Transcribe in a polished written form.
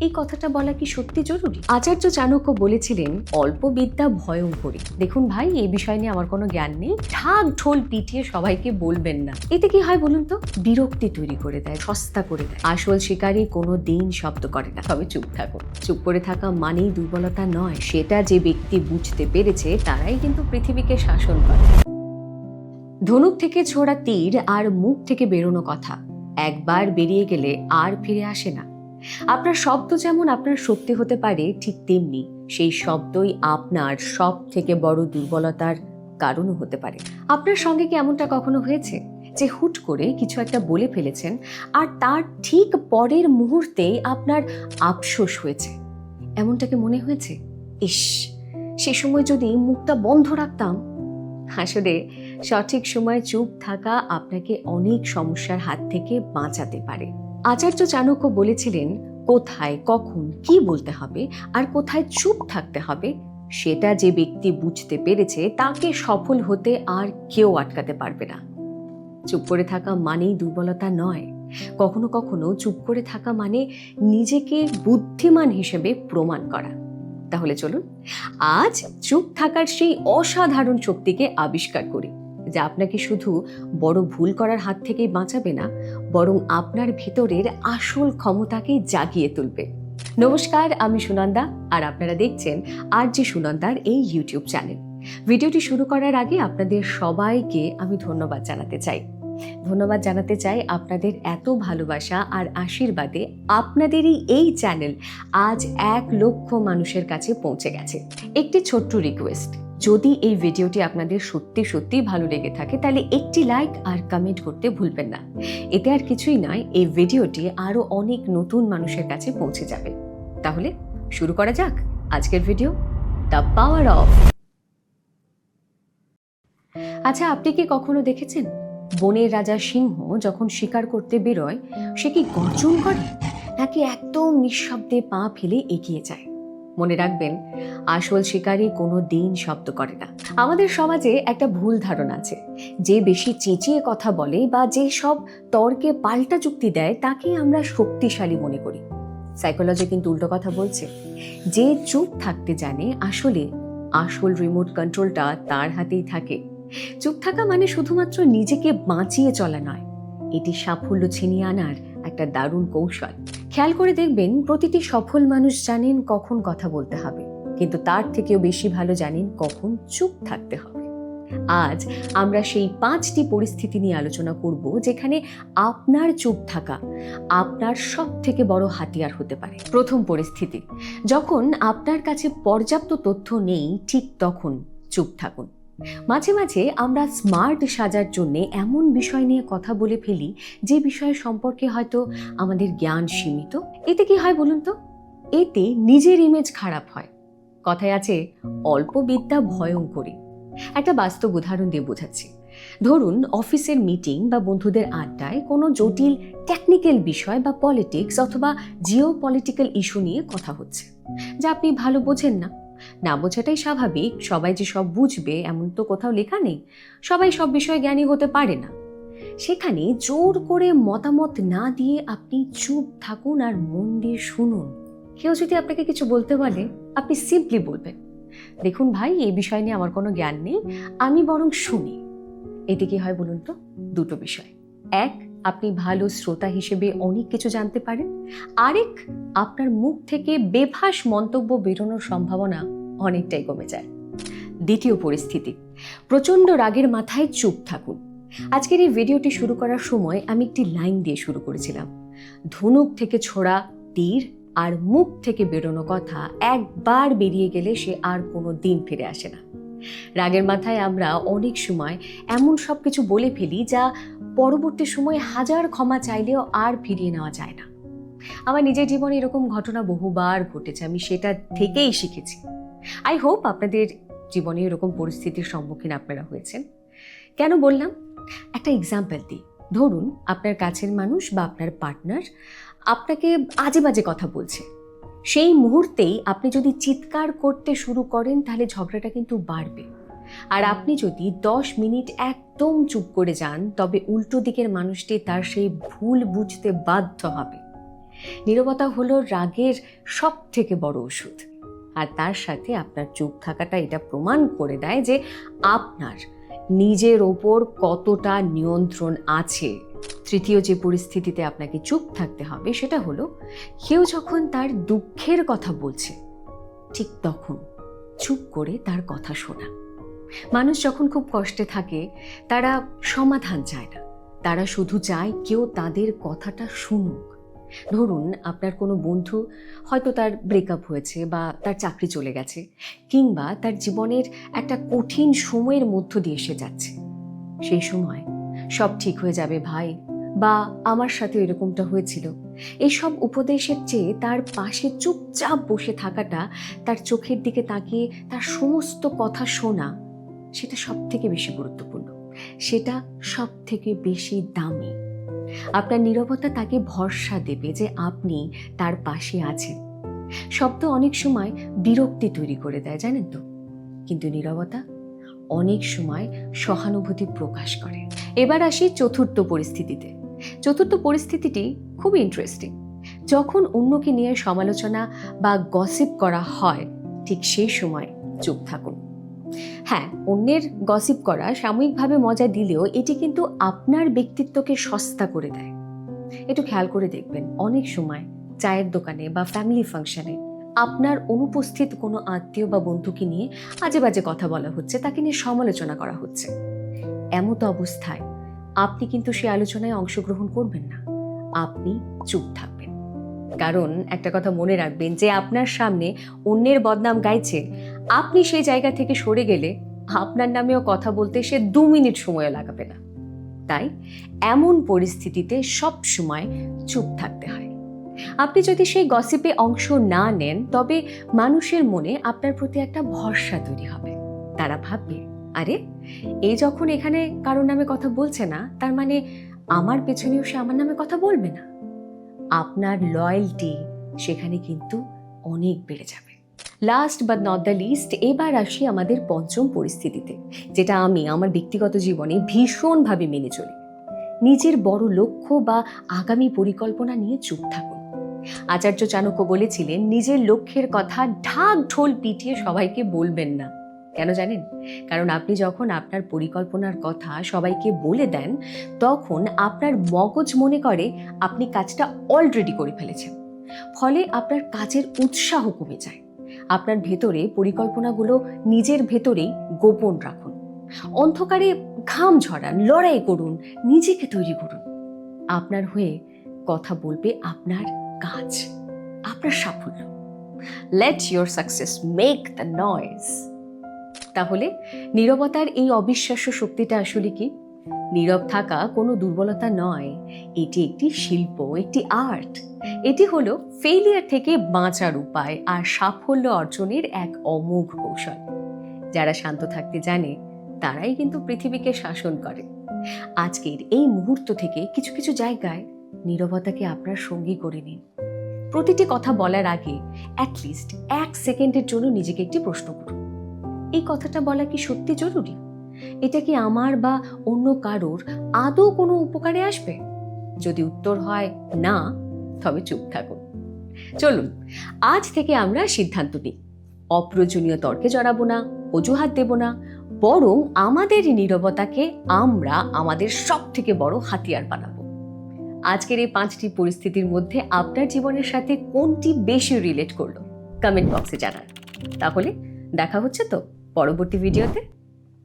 এই কথাটা বলা কি সত্যি জরুরি? আচার্য চাণক্য বলেছিলেন, অল্প বিদ্যা ভয়ঙ্করী। দেখুন ভাই, এই বিষয় নিয়ে আমার কোনো জ্ঞান নেই, ঢাক ঢোল পিটিয়ে সবাইকে বলবেন না। এতে কি হয় বলুন তো? বিরক্তি তৈরি করে দেয়, সস্তা করে দেয়। আসল শিকারী কোনো দিন শব্দ করে না। তবে চুপ থাকুন। চুপ করে থাকা মানেই দুর্বলতা নয়, সেটা যে ব্যক্তি বুঝতে পেরেছে তারাই কিন্তু পৃথিবীকে শাসন করে। ধনুক থেকে ছোড়া তীর আর মুখ থেকে বেরোনো কথা একবার বেরিয়ে গেলে আর ফিরে আসে না। আপনার শব্দ যেমন আপনার শক্তি হতে পারে, ঠিক তেমনি সেই শব্দই আপনার সব থেকে বড় দুর্বলতার কারণও হতে পারে। আপনার সঙ্গে কি এমনটা কখনো হয়েছে যে হুট করে কিছু একটা বলে ফেলেছেন আর তার ঠিক পরের মুহূর্তে আপনার আফসোস হয়েছে? এমনটা কি মনে হয়েছে, ইস, সে সময় যদি মুখটা বন্ধ রাখতাম? আসলে সঠিক সময়ে চুপ থাকা আপনাকে অনেক সমস্যার হাত থেকে বাঁচাতে পারে। আচার্য চাণক্য বলেছিলেন, কোথায় কখন কি বলতে হবে আর কোথায় চুপ থাকতে হবে সেটা যে ব্যক্তি বুঝতে পেরেছে তাকে সফল হতে আর কেউ আটকাতে পারবে না। চুপ করে থাকা মানেই দুর্বলতা নয়, কখনো কখনো চুপ করে থাকা মানে নিজেকে বুদ্ধিমান হিসেবে প্রমাণ করা। তাহলে চলুন আজ চুপ থাকার সেই অসাধারণ শক্তিকে আবিষ্কার করি, যা আপনাকে শুধু বড় ভুল করার হাত থেকেই বাঁচাবে না, বরং আপনার ভেতরের আসল ক্ষমতাকে জাগিয়ে তুলবে। নমস্কার, আমি সুনন্দা আর আপনারা দেখছেন আরজে সুনন্দার এই ইউটিউব চ্যানেল। ভিডিওটি শুরু করার আগে আপনাদের সবাইকে আমি ধন্যবাদ জানাতে চাই আপনাদের এত ভালোবাসা আর আশীর্বাদে আপনাদেরই এই চ্যানেল আজ 1 লক্ষ মানুষের কাছে পৌঁছে গেছে। একটি ছোট্ট রিকোয়েস্ট, যদি এই ভিডিওটি আপনাদের সত্যি ভালো লেগে থাকে তাহলে একটি লাইক আর কমেন্ট করতে ভুলবেন না। এতে আর কিছুই নয়, এই ভিডিওটি আরো অনেক নতুন মানুষের কাছে পৌঁছে যাবে। তাহলে শুরু করা যাক আজকের ভিডিও, দ্য পাওয়ার অফ। আচ্ছা, আপনি কি কখনো দেখেছেন বনের রাজা সিংহ যখন শিকার করতে বেরোয় সে কি গর্জন করে নাকি একদম নিঃশব্দে পা ফেলে এগিয়ে যায়? মনে রাখবেন, আসল শিকারী কোনো দিন শব্দ করে না। আমাদের সমাজে একটা ভুল ধারণা আছে, যে বেশি চেঁচিয়ে কথা বলে বা যে সব তর্কে পাল্টা যুক্তি দেয় তাকে আমরা শক্তিশালী মনে করি। সাইকোলজি কিন্তু উল্টো কথা বলছে, যে চুপ থাকতে জানে আসলে আসল রিমোট কন্ট্রোলটা তার হাতেই থাকে। চুপ থাকা মানে শুধুমাত্র নিজেকে বাঁচিয়ে চলা নয়, এটি সাফল্য ছিনিয়ে আনার একটা দারুণ কৌশল। খেয়াল করে দেখবেন, প্রতিটি সফল মানুষ জানেন কখন কথা বলতে হবে, কিন্তু তার থেকেও বেশি ভালো জানেন কখন চুপ থাকতে হবে। আজ আমরা সেই 5টি পরিস্থিতি নিয়ে আলোচনা করব যেখানে আপনার চুপ থাকা আপনার সব থেকে বড় হাতিয়ার হতে পারে। প্রথম পরিস্থিতি, যখন আপনার কাছে পর্যাপ্ত তথ্য নেই, ঠিক তখন চুপ থাকুন। মাঝে মাঝে আমরা স্মার্ট সাজার জন্য এমন বিষয় নিয়ে কথা বলে ফেলি যে বিষয় সম্পর্কে হয়তো আমাদের জ্ঞান সীমিত। এতে কি হয় বলুন তো? এতে নিজের ইমেজ খারাপ হয়। কথায় আছে, অল্প বিদ্যা ভয়ঙ্করী। একটা বাস্তব উদাহরণ দিয়ে বোঝাচ্ছি। ধরুন, অফিসের মিটিং বা বন্ধুদের আড্ডায় কোনো জটিল টেকনিক্যাল বিষয় বা পলিটিক্স অথবা জিও পলিটিক্যাল ইস্যু নিয়ে কথা হচ্ছে, যা আপনি ভালো বোঝেন না। না বোঝাটাই স্বাভাবিক, সবাই যে সব বুঝবে এমন তো কোথাও লেখা নেই, সবাই সব বিষয়ে জ্ঞানী হতে পারে না। সেখানে জোর করে মতামত না দিয়ে আপনি চুপ থাকুন আর মন দিয়ে শুনুন। কেউ যদি আপনাকে কিছু বলতে বলে, আপনি সিম্পলি বলবেন, দেখুন ভাই, এই বিষয় নিয়ে আমার কোনো জ্ঞান নেই, আমি বরং শুনি। এতে কি হয় বলুন তো? দুটো বিষয়। এক, আপনি ভালো শ্রোতা হিসেবে অনেক কিছু জানতে পারেন। আরেক, আপনার মুখ থেকে বেফাঁস মন্তব্য বেরোনোর সম্ভাবনা অনেকটাই কমে যায়। দ্বিতীয় পরিস্থিতি, প্রচণ্ড রাগের মাথায় চুপ থাকুন। আজকের এই ভিডিওটি শুরু করার সময় আমি একটি লাইন দিয়ে শুরু করেছিলাম, ধনুক থেকে ছোড়া তীর আর মুখ থেকে বেরোনো কথা একবার বেরিয়ে গেলে সে আর কোনো দিন ফিরে আসে না। রাগের মাথায় আমরা অনেক সময় এমন সব কিছু বলে ফেলি যা পরবর্তী সময়ে হাজার ক্ষমা চাইলেও আর ফিরিয়ে নেওয়া যায় না। আমার নিজের জীবনে এরকম ঘটনা বহুবার ঘটেছে, আমি সেটা থেকেই শিখেছি। আই হোপ আপনাদের জীবনে এরকম পরিস্থিতির সম্মুখীন আপনারা হয়েছেন। কেন বললাম? একটা এক্সাম্পল দিই। ধরুন, আপনার কাছের মানুষ বা আপনার পার্টনার আপনাকে আজে বাজে কথা বলছে। সেই মুহূর্তেই আপনি যদি চিৎকার করতে শুরু করেন তাহলে ঝগড়াটা কিন্তু বাড়বে। আর আপনি যদি 10 মিনিট একদম চুপ করে যান, তবে উল্টো দিকের মানুষটি তার সেই ভুল বুঝতে বাধ্য হবে। নীরবতা হলো রাগের সব থেকে বড় ওষুধ। আর তার সাথে আপনার চুপ থাকাটা এটা প্রমাণ করে দেয় যে আপনার নিজের ওপর কতটা নিয়ন্ত্রণ আছে। তৃতীয় যে পরিস্থিতিতে আপনাকে চুপ থাকতে হবে সেটা হলো, কেউ যখন তার দুঃখের কথা বলছে ঠিক তখন চুপ করে তার কথা শোনা। মানুষ যখন খুব কষ্টে থাকে তারা সমাধান চায় না, তারা শুধু চায় কেউ তাদের কথাটা শুনুক। ধরুন আপনার কোনো বন্ধু হয়তো তার ব্রেকআপ হয়েছে বা তার চাকরি চলে গেছে, কিংবা তার জীবনের একটা কঠিন সময়ের মধ্য দিয়ে সে যাচ্ছে। সেই সময় সব ঠিক হয়ে যাবে ভাই, বা আমার সাথে এরকমটা হয়েছিল, এইসব উপদেশের চেয়ে তার পাশে চুপচাপ বসে থাকাটা, তার চোখের দিকে তাকিয়ে তার সমস্ত কথা শোনা, সেটা সব থেকে বেশি গুরুত্বপূর্ণ, সেটা সব থেকে বেশি দামি। আপনার নীরবতা তাকে ভরসা দেবে যে আপনি তার পাশে আছেন। শব্দ অনেক সময় বিরক্তি তৈরি করে দেয়, জানেন তো, কিন্তু নীরবতা অনেক সময় সহানুভূতি প্রকাশ করে। এবার আসি চতুর্থ পরিস্থিতিতে। চতুর্থ পরিস্থিতিটি খুব ইন্টারেস্টিং। যখন অন্যকে নিয়ে সমালোচনা বা গসিপ করা হয়, ঠিক সেই সময় চুপ থাকুন। হ্যাঁ, অন্যের গসিপ করা সাময়িকভাবে মজা দিলেও এটি কিন্তু আপনার ব্যক্তিত্বকে সস্তা করে দেয়। একটু খেয়াল করে দেখবেন, অনেক সময় চায়ের দোকানে বা ফ্যামিলি ফাংশনে আপনার অনুপস্থিত কোনো আত্মীয় বা বন্ধুকে নিয়ে আজে বাজে কথা বলা হচ্ছে, তাকে নিয়ে সমালোচনা করা হচ্ছে। এমত অবস্থায় আপনি কিন্তু সেই আলোচনায় অংশগ্রহণ করবেন না, আপনি চুপ থাকবেন। কারণ একটা কথা মনে রাখবেন, যে আপনার সামনে অন্যের বদনাম গাইছে, আপনি সেই জায়গা থেকে সরে গেলে আপনার নামেও কথা বলতে সে 2 মিনিট সময় লাগাবে না। তাই এমন পরিস্থিতিতে সব সময় চুপ থাকতে হয়। আপনি যদি সেই গসিপে অংশ না নেন, তবে মানুষের মনে আপনার প্রতি একটা ভরসা তৈরি হবে। তারা ভাববে, আরে এই যখন এখানে কারোর নামে কথা বলছে না, তার মানে আমার পেছনেও সে আমার নামে কথা বলবে না। আপনার লয়্যালটি সেখানে কিন্তু অনেক বেড়ে যাবে। Last but not the least, এবার আসি আমাদের পঞ্চম পরিস্থিতিতে, যেটা আমি আমার ব্যক্তিগত জীবনে ভীষণভাবে মেনে চলি। নিজের বড় লক্ষ্য বা আগামী পরিকল্পনা নিয়ে চুপ থাকুন। আচার্য চাণক্য বলেছিলেন, নিজের লক্ষ্যের কথা ঢাক ঢোল পিটিয়ে সবাইকে বলবেন না। কেন জানেন? কারণ আপনি যখন আপনার পরিকল্পনার কথা সবাইকে বলে দেন, তখন আপনার মগজ মনে করে আপনি কাজটা অলরেডি করে ফেলেছেন। ফলে আপনার কাজের উৎসাহ কমে যায়। আপনার ভেতরে পরিকল্পনাগুলো নিজের ভেতরেই গোপন রাখুন। অন্ধকারে ঘাম ঝরান, লড়াই করুন, নিজেকে তৈরি করুন। আপনার হয়ে কথা বলবে আপনার কাজ, আপনার সাফল্য। Let your success make the noise. তাহলে নীরবতার এই অবিশ্বাস্য শক্তিটা আসলে কি? নীরব থাকা কোনো দুর্বলতা নয়, এটি একটি শিল্প, একটি আর্ট। এটি হলো ফেলিয়ার থেকে বাঁচার উপায় আর সাফল্য অর্জনের এক অমোঘ কৌশল। যারা শান্ত থাকতে জানে তারাই কিন্তু পৃথিবীকে শাসন করে। আজকের এই মুহূর্ত থেকে কিছু কিছু জায়গায় নীরবতাকে আপনার সঙ্গী করে নিন। প্রতিটি কথা বলার আগে অ্যাটলিস্ট 1 সেকেন্ডের জন্য নিজেকে একটি প্রশ্ন করুন, এই কথাটা বলা কি সত্যি জরুরি? এটা কি আমার বা অন্য কারোর আদৌ কোনো উপকারে আসবে? যদি উত্তর হয় না, তবে চুপ থাকুন। চলুন আজ থেকে আমরা সিদ্ধান্ত নিই, অপ্রয়োজনীয় তর্কে জড়াবো না, অজুহাত দেব না, বরং আমাদের নীরবতাকে আমরা আমাদের সব থেকে বড় হাতিয়ার বানাবো। আজকের এই 5টি পরিস্থিতির মধ্যে আপনার জীবনের সাথে কোনটি বেশি রিলেট করলো কমেন্ট বক্সে জানান। তাহলে দেখা হচ্ছে তো পরবর্তী ভিডিওতে।